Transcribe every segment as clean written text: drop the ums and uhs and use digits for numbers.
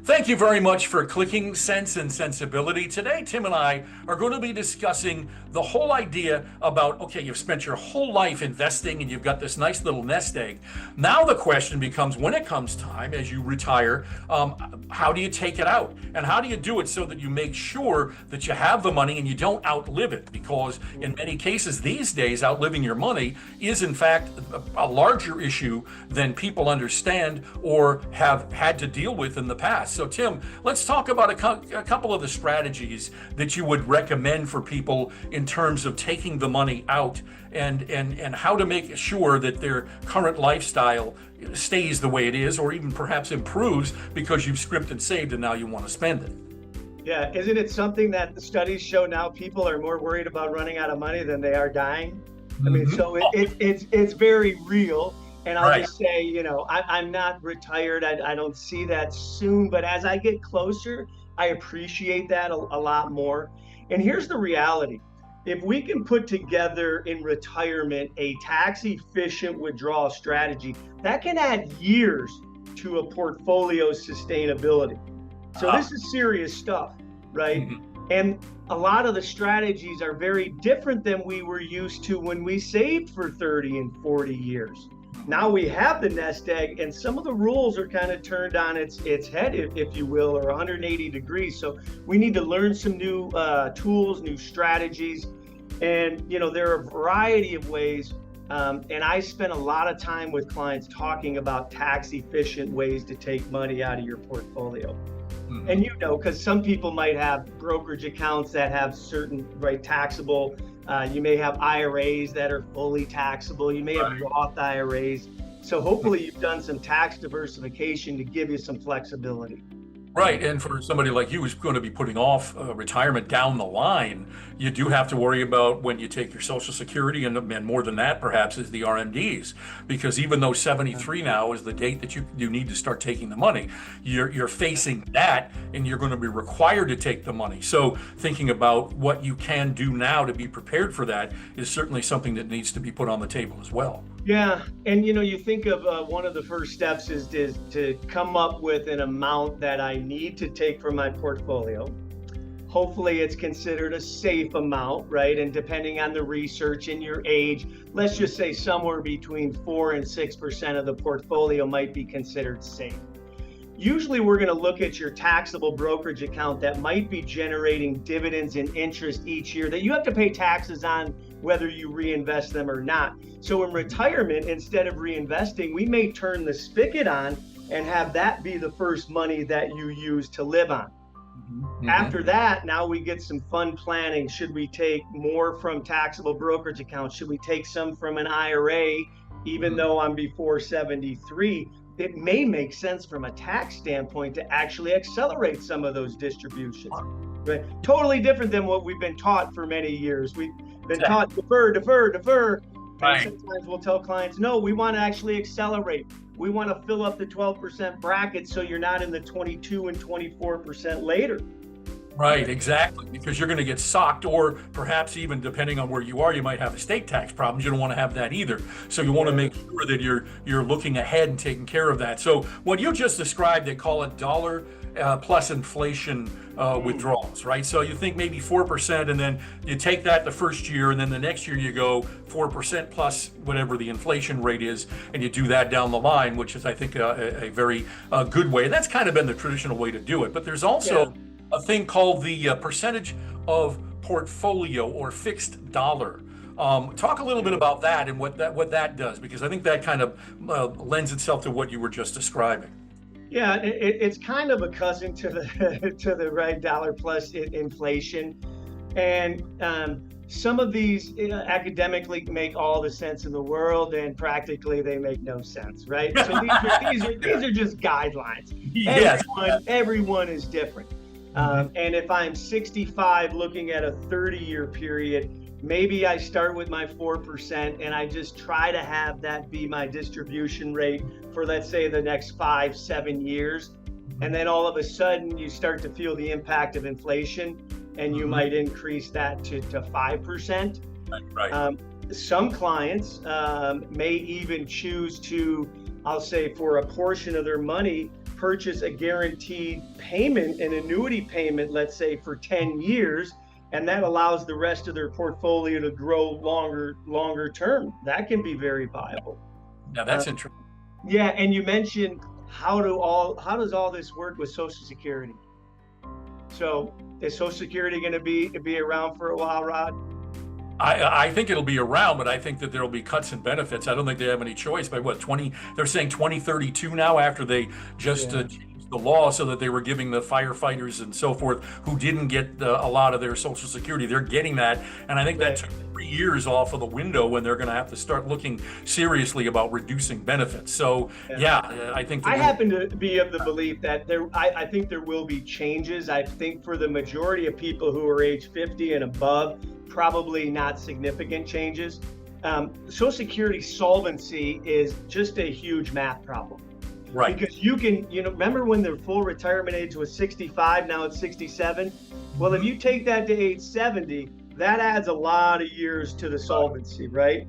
Thank you very much for clicking Sense and Sensibility. Today, Tim and I are going to be discussing the whole idea about, okay, you've spent your whole life investing and you've got this nice little nest egg. Now the question becomes, when it comes time, as you retire, how do you take it out? And how do you do it so that you make sure that you have the money and you don't outlive it? Because in many cases these days, outliving your money is in fact a larger issue than people understand or have had to deal with in the past. So Tim, let's talk about a couple of the strategies that you would recommend for people in terms of taking the money out and how to make sure that their current lifestyle stays the way it is or even perhaps improves because you've scripted and saved and now you want to spend it. Yeah, isn't it something that the studies show now people are more worried about running out of money than they are dying? I mean, so it's very real. And I'll just say, I'm not retired. I don't see that soon. But as I get closer, I appreciate that a lot more. And here's the reality. If we can put together in retirement a tax efficient withdrawal strategy, that can add years to a portfolio's sustainability. So this is serious stuff, right? And a lot of the strategies are very different than we were used to when we saved for 30 and 40 years. Now we have the nest egg and some of the rules are kind of turned on its head, if you will, or 180 degrees. So we need to learn some new tools, new strategies. And, there are a variety of ways. And I spend a lot of time with clients talking about tax efficient ways to take money out of your portfolio. And because some people might have brokerage accounts that have certain taxable. You may have IRAs that are fully taxable. You may have Roth IRAs. So hopefully you've done some tax diversification to give you some flexibility. Right. And for somebody like you who's going to be putting off retirement down the line, you do have to worry about when you take your Social Security and more than that, perhaps, is the RMDs. Because even though 73 now is the date that you need to start taking the money, you're facing that and you're going to be required to take the money. So thinking about what you can do now to be prepared for that is certainly something that needs to be put on the table as well. Yeah. And, you think of one of the first steps is to come up with an amount that I need to take from my portfolio. Hopefully it's considered a safe amount, right? And depending on the research and your age, let's just say somewhere between 4 and 6% of the portfolio might be considered safe. Usually we're going to look at your taxable brokerage account that might be generating dividends and interest each year that you have to pay taxes on whether you reinvest them or not. So in retirement, instead of reinvesting, we may turn the spigot on and have that be the first money that you use to live on. After that, now we get some fun planning. Should we take more from taxable brokerage accounts? Should we take some from an IRA, even though I'm before 73? It may make sense from a tax standpoint to actually accelerate some of those distributions. Right? Totally different than what we've been taught for many years. We've been taught defer. And sometimes we'll tell clients, no, we want to actually accelerate. We want to fill up the 12% bracket so you're not in the 22 and 24% later. Right, exactly, because you're going to get socked, or perhaps even depending on where you are, you might have estate tax problems. You don't want to have that either. So you want to make sure that you're looking ahead and taking care of that. So what you just described, they call it dollar plus inflation withdrawals, right? So you think maybe 4%, and then you take that the first year, and then the next year you go 4% plus whatever the inflation rate is, and you do that down the line, which is, I think, a very good way. And that's kind of been the traditional way to do it. But there's also a thing called the percentage of portfolio or fixed dollar. Talk a little bit about that and what that does, because I think that kind of lends itself to what you were just describing. Yeah, it's kind of a cousin to the right dollar plus inflation, and some of these academically make all the sense in the world, and practically they make no sense, right? So these are just guidelines. Yes. Everyone is different. And if I'm 65 looking at a 30-year period, maybe I start with my 4% and I just try to have that be my distribution rate for, let's say, the next 5-7 years. And then all of a sudden you start to feel the impact of inflation and you might increase that to 5%. Right. Some clients may even choose to, I'll say, for a portion of their money, purchase a guaranteed payment, an annuity payment, let's say for 10 years, and that allows the rest of their portfolio to grow longer term. That can be very viable. Now that's interesting. Yeah, and you mentioned how does all this work with Social Security? So is Social Security going to be around for a while, Rod? I think it'll be around, but I think that there'll be cuts in benefits. I don't think they have any choice. By what, they're saying 2032 now, after they just changed the law so that they were giving the firefighters and so forth who didn't get a lot of their Social Security. They're getting that, and I think that took 3 years off of the window when they're going to have to start looking seriously about reducing benefits. So I think I happen to be of the belief that I think there will be changes. I think for the majority of people who are age 50 and above, probably not significant changes. Social Security solvency is just a huge math problem. Right. Because you can, remember when the full retirement age was 65, now it's 67? Well, if you take that to age 70, that adds a lot of years to the solvency, right?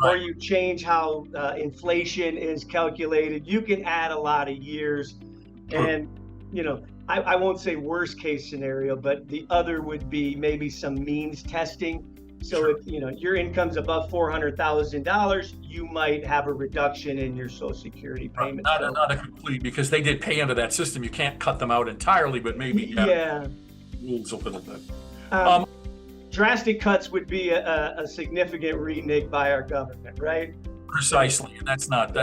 Or you change how inflation is calculated, you can add a lot of years. And, I won't say worst case scenario, but the other would be maybe some means testing. So if your income's above $400,000, you might have a reduction in your Social Security payment. Not a complete, because they did pay into that system. You can't cut them out entirely, but maybe rules a little bit. Drastic cuts would be a significant renege by our government, right? Precisely, and that's not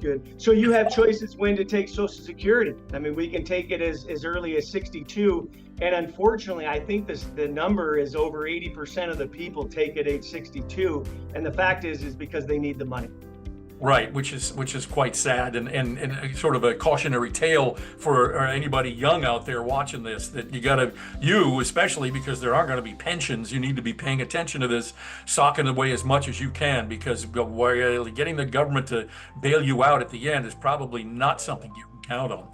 good. So you have choices when to take Social Security. I mean, we can take it as early as 62, and unfortunately, I think the number is over 80% of the people take at age 62, and the fact is because they need the money. Right, which is quite sad, and sort of a cautionary tale for anybody young out there watching this, that you especially, because there aren't going to be pensions, you need to be paying attention to this, socking away as much as you can, because getting the government to bail you out at the end is probably not something you can count on.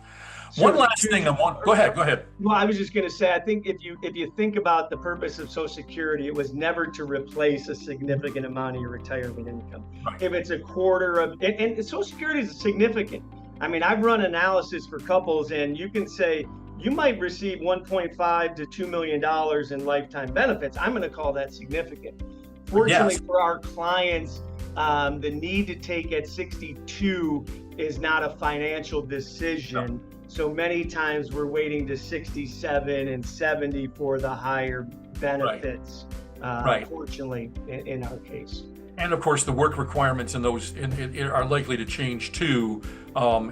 One last thing go ahead. Well, I was just going to say, I think if you think about the purpose of Social Security, it was never to replace a significant amount of your retirement income. Right. If it's a quarter of, and Social Security is significant. I mean, I've run analysis for couples, and you can say you might receive $1.5 to $2 million in lifetime benefits. I'm going to call that significant. Fortunately for our clients, the need to take at 62 is not a financial decision. No. So many times we're waiting to 67 and 70 for the higher benefits, fortunately, in our case. And of course, the work requirements in those are likely to change too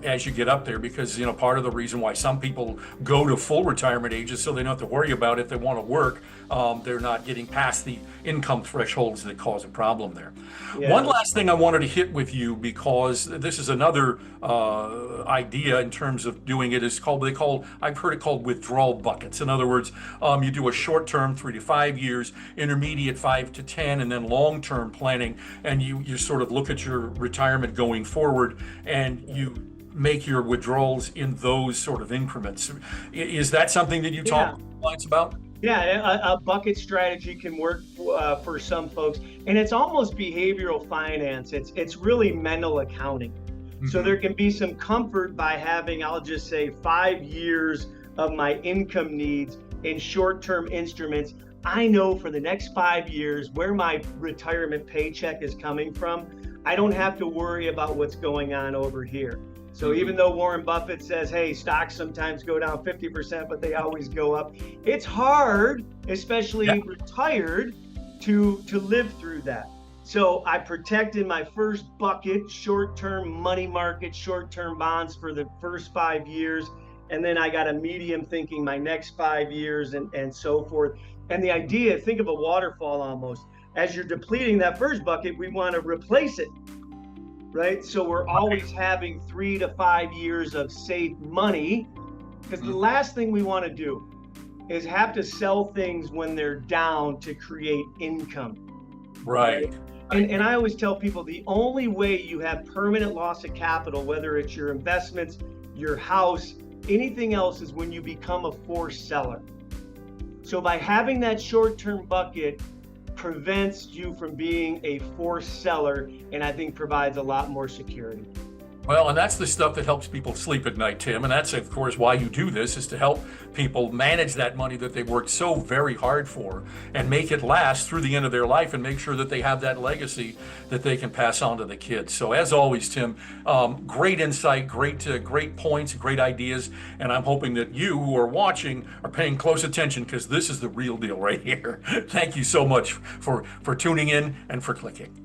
as you get up there, because part of the reason why some people go to full retirement age is so they don't have to worry about if they want to work. They're not getting past the income thresholds that cause a problem there. Yeah. One last thing I wanted to hit with you, because this is another idea in terms of doing it, is I've heard it called withdrawal buckets. In other words, you do a short term, 3 to 5 years, intermediate 5 to 10, and then long term planning, and you sort of look at your retirement going forward, and you make your withdrawals in those sort of increments. Is that something that you talk to clients about? Yeah, a bucket strategy can work for some folks, and it's almost behavioral finance. It's really mental accounting. Mm-hmm. So there can be some comfort by having, I'll just say, 5 years of my income needs in short-term instruments. I know for the next 5 years where my retirement paycheck is coming from. I don't have to worry about what's going on over here. So even though Warren Buffett says, hey, stocks sometimes go down 50%, but they always go up, it's hard, especially retired, to live through that. So I protected my first bucket, short-term money market, short-term bonds for the first 5 years. And then I got a medium thinking my next 5 years and so forth. And the idea, think of a waterfall almost. As you're depleting that first bucket, we want to replace it. Right? So we're always having 3 to 5 years of safe money, because the last thing we want to do is have to sell things when they're down to create income. Right. And I always tell people the only way you have permanent loss of capital, whether it's your investments, your house, anything else, is when you become a forced seller. So by having that short-term bucket prevents you from being a forced seller, and I think provides a lot more security. Well, and that's the stuff that helps people sleep at night, Tim. And that's, of course, why you do this, is to help people manage that money that they've worked so very hard for and make it last through the end of their life and make sure that they have that legacy that they can pass on to the kids. So as always, Tim, great insight, great points, great ideas. And I'm hoping that you who are watching are paying close attention, because this is the real deal right here. Thank you so much for tuning in and for clicking.